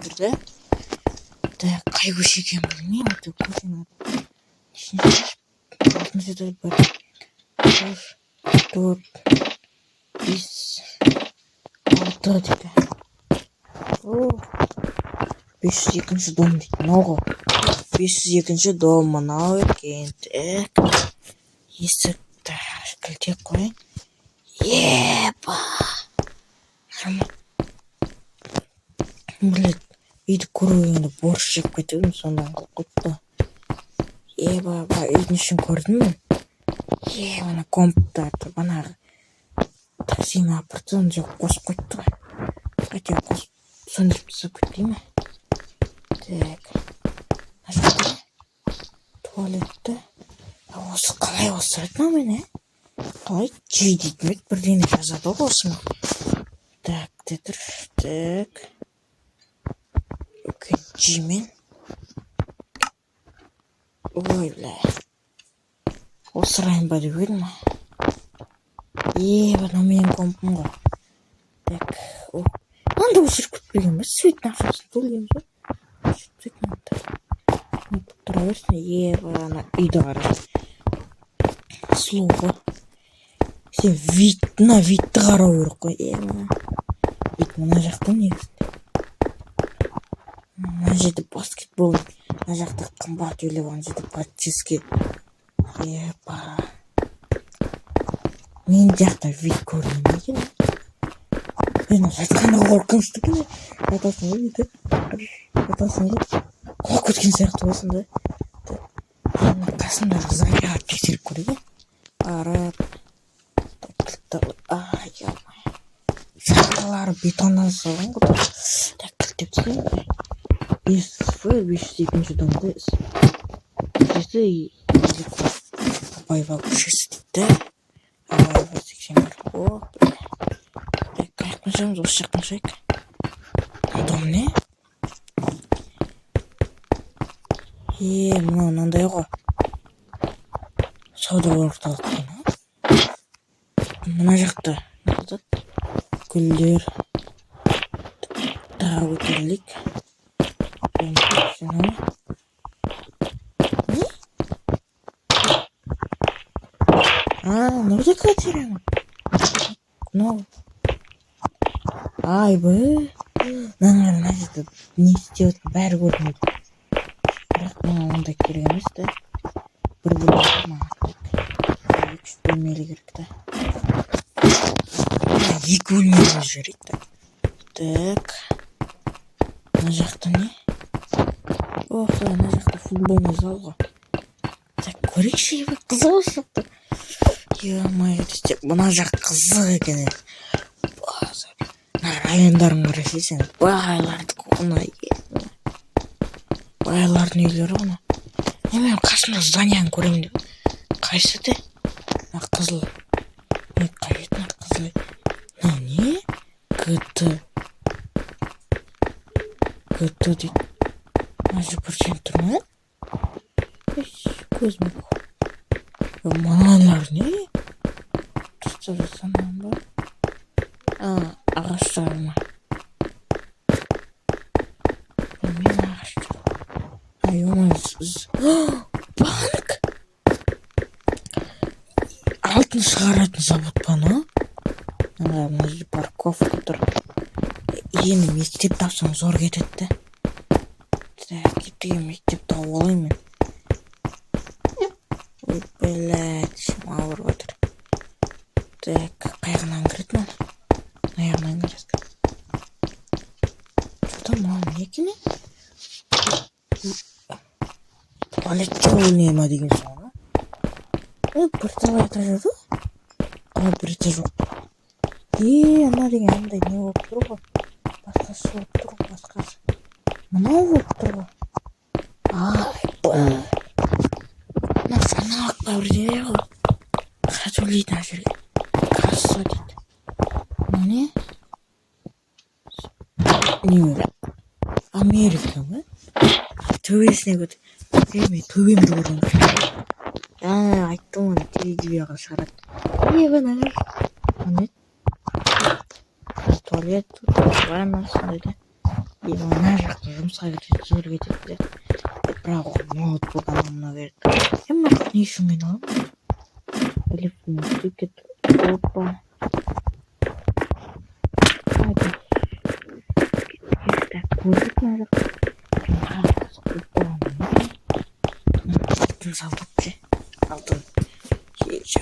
жатыр да. Так, қай көше екенін білмеймін. Көшенің алтыншы да 1, 3, 4, 5, 6 дейді. 502-ші дом дейді. Мынау ғой. 502-ші дом мынау екен. Так, есікті кілттеп қояйын. Епа! Блин, үйді көргенде борщ жеп кетемін, сонда қорқытты. Епа, үйдің ішін көрдім мен. Мына комптарды, банағы таксимен апарып соны жоқ қосып қойыпты ғой. Хотя қосып сөндіріп тастап кетпей ме? Так, мына жақта туалетті. Осы қалай осырайды мені? Қалай жей дейтін еді, бірдеңе жазады ғой осыны. Так, дедір. Так. Окей, жеймен. Ой, бля. Осырайын ба деп едім ма? Мынау менің компым ғой. Так, анда өшіріп күтпеген ба? Светтің ақшасын төлгенбіз ба? Сөйтіп тұра берсін. Ана үйді қарайды. Сұлу ғой. Сен витті қарау керек қой. Вит мына жақта негізінде. Мына жерде баскетбол. Мына жақта қымбат үйлер, ана жерде подчистки. Мен жақта вит көрдім екен. Мен жатқаны қорқынышты екен. Жатасың ғой дейді. Жатасың ғой. Қорқып кеткен сияқты болсын да. Қасымдағы заряд тексеріп көрейін. Барып. Шақалары бетоннан салған ғой. Так, кілттеп түскен. 502-ші домдайыз. Абаева көшесі дейді. Абаева 81. Так, қаяқтан шығамыз, осы жақтан шығайық. Дом не? Мынандай ғой. Сауда орталық қана. Мына жақта гүлдер. Тағы көтерілік. Нұрда квартира ма? Айбы. Мына жерде не істеп отқан бәрі көрінеді. Бірақ маған ондай керек емес та. Бір бөлмелі маған керек. 3 бөлмелі керек та. 2 бөлмелі жүрейік та. Так. Мына жақта не? Мына жақта футболный зал ғой. Так, көрейікші, қызық осы жақта. Мына жақ қызық екен. Райондарын көресей сен. Байларды қонай. Байлардың үйлері ғана. Мен қасында зданияны көремін деп. Қайсы де? Қызыл. Қайсына қызыл. Не? ГТ дейді. Мына біршен тұр ма? Көзім жоқ. Мыналар не? Тұрса жасаман ба? Ағаштар ма? Мен ағаштар. Банк! Алтын шығаратын завод па, но? Мына жерде парковка тұр. Енді мектеп тапсаң зор кетеді. Так, кеткен мектеп тауып алайын мен. Ой, блядь, ішім ауырып отыр. Так, қайғынан кіреді ма? Аяғынан кіреді. Что-то маған не екен? Туалет жолы ма деген соң. Бір туалет жүрді? Бір жоқ. Ана деген андай не болып тұр ғой. Басқасы болып тұр ғой, басқасы. Мынау болып тұр ғой. Мына саналық ба бірдеңе ғой. Қа төлейді ана жерге. Касса дейді. Не? Не? Америка ма? Төбесіне көтер. Мен төбемді көрдім. Айттым оны телевизияға шығарады. Мына туалет, ванна, сондай да. мына жақта жұмысқа кетеді, зор кетеді. Бірақ ол ноутбук анау керек. Мына не үшін айналамын? Телефон кетті. Опа. Так, көрдік мына жақта. Алтын салдық же. Алтын.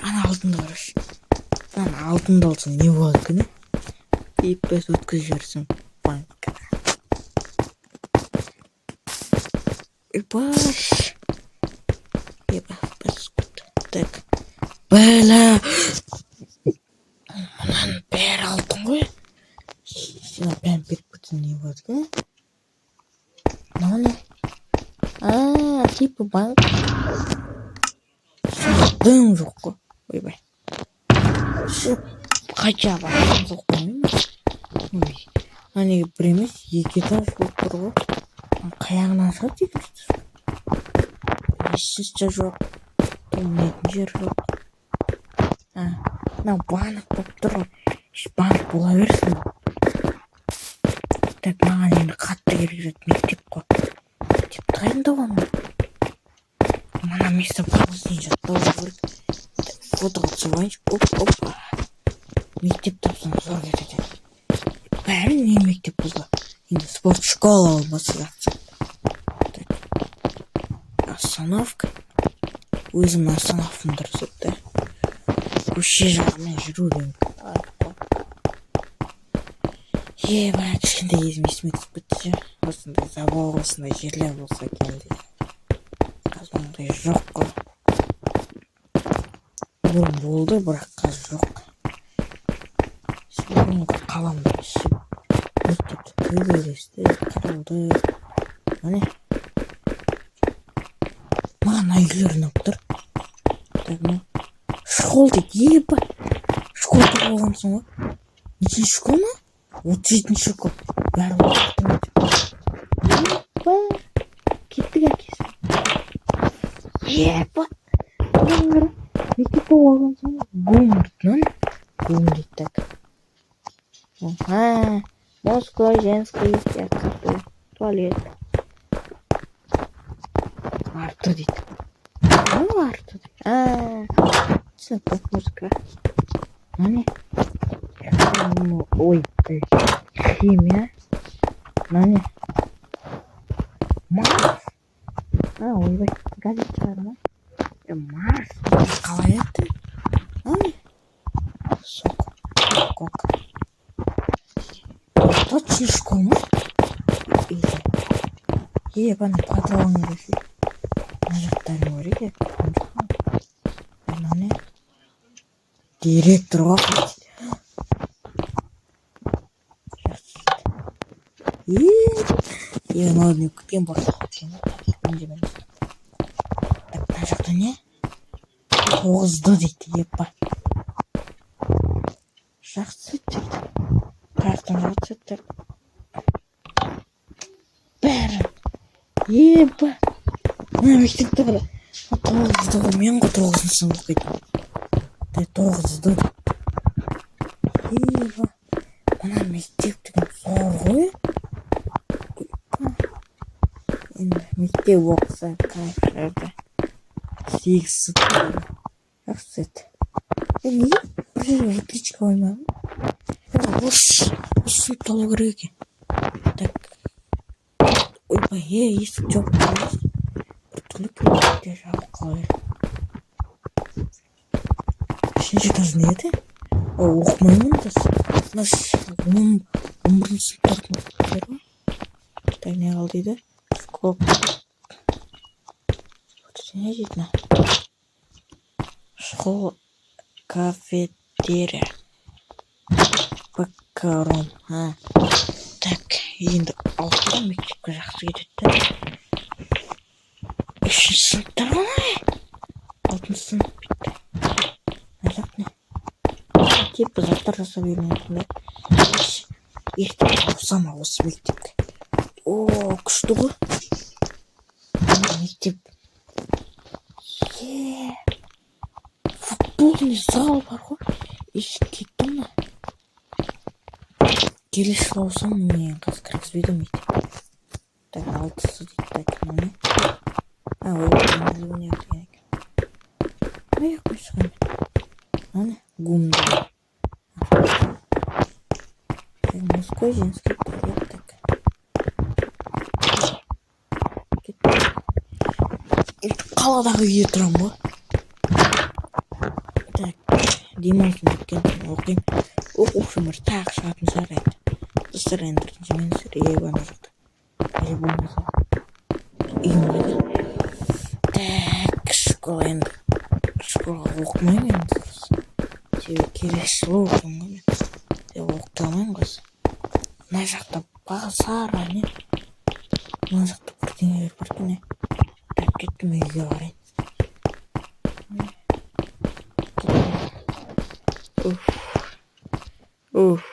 Ана алтынды қарашы. Ана алтынды алсаң не болады екен? Иппес өткізіп жіберсең банкқа. Ипаш. Так. Бәлі. Мұнан бәрі алтын ғой. Сен бәрін беріп кетсең не болады екен? Мынау не? Типа банк. Дым жоқ қой. Ойбай. Қайша барсам жоқ қоймын. Неге бір емес, екі этаж болып тұр ғой. Қаяғынан шығады екінші. Ешсіз жоқ. Төлмейтін жер жоқ. Мынау банк болып тұр ғой. Банк бола берсін. Так, маған енді қатты керек жат мектеп қой. Мектепті қайында боламын? Мана место бағызден жаттау керек. Фотоға түсіп алайыншы. Опа. Мектеп тапсам зор кетеді. Бәрі не мектеп бұзла? Енді спорт школа болмасы жатса. Остановка. Өзімнің остановкам дұрыс өтті. Көше жағымен жүруден. Бәрі кішкентай кезім есіме түсіп кетті. Осындай забал, осындай жерлер болса екен дейді. Қазір ондай жоқ қой. Бұрын болды, бірақ қазір жоқ. Бұрынғы қаламды ішіп мектепті төбелесті, қырылды. Міне. Маған үйлер ұнап тұр. Школ дейді, школда болған соң ғой. Нешінші школ ма? 37-ші школ. Бәрі уақытын өтіп. Кеттік әкесі. Мектеп болған соң гумыртынан гум дейді так. Мужской, женский, туалет. Арты дейді. Арты дейді. Түсінікті музыка. Міне. Ой, химия. Міне. Марс. Ойбай, газет шығады ма? Марс. Қалай еді? Міне. Сок. Точно школ ма? Бана падалаңы көші. Мына жақтарын көрейді. Міне. Директорға қайтеді. Мына күткен бақсы кеткен. Мына жақта не? 9-ды дейді, епа. Жақсы өтеді. Қаяқтан жақсы өтеді. Бәрі. Епа. Мына мектепті қара. 9-ды ғой, мен ғой 9-ны сынып оқиды. 9-ды. Епа. Мына мектеп деген зор ғой. Енді мектеп оқыса қайшырды. 8 сыпты. Жақсы еді. Неге бір жерге отличка оймағым? Осы толу керек екен. Так. Ойбай, есік жоқ болмас. Бір түрлі көлікте жабық қала бер. Үшінші этаж не еді? Оқымаймын да. 11-ші сыныптардың оқытқылары ма? Так, не қалды дейді? Сколько? Не дейді? Школ, кафетерия. Пекарон. Так, енді алтын мектепке жақсы кетеді. 3-ші сыныптар ма? 6-шы сынып бітті. Ажақ не? Типа заттар жасап үйренетінді. Ертең ауысама осы мектепке. Күшті ғой. Мектеп. Футболный зал бар ғой. Кеттім ма? Келесі ауысам, мен қазір кіргізбейді мектеп. Так, 6 дейді. Так, міне. Ой, не екен. Ой, қойсам. Міне, гумды. Так, мужской, женский туалет. Так. Қаладағы үйде тұрам ба? Так, демалысым біткен соң оқимын. Оқушым бір тағы шығатын шығар енді. Достар енді бірінші мен ана жақта. Или болмаса үйім қайда. Так, школа енді. Школаға оқымаймын енді. Себебі келесі жылы оқимын ғой мен. Деп оқи алмаймын қазір. Мына жақта базар не? Мына жақта бірдеңелер бар екен. Так, кеттім үйге қарайын. Уф.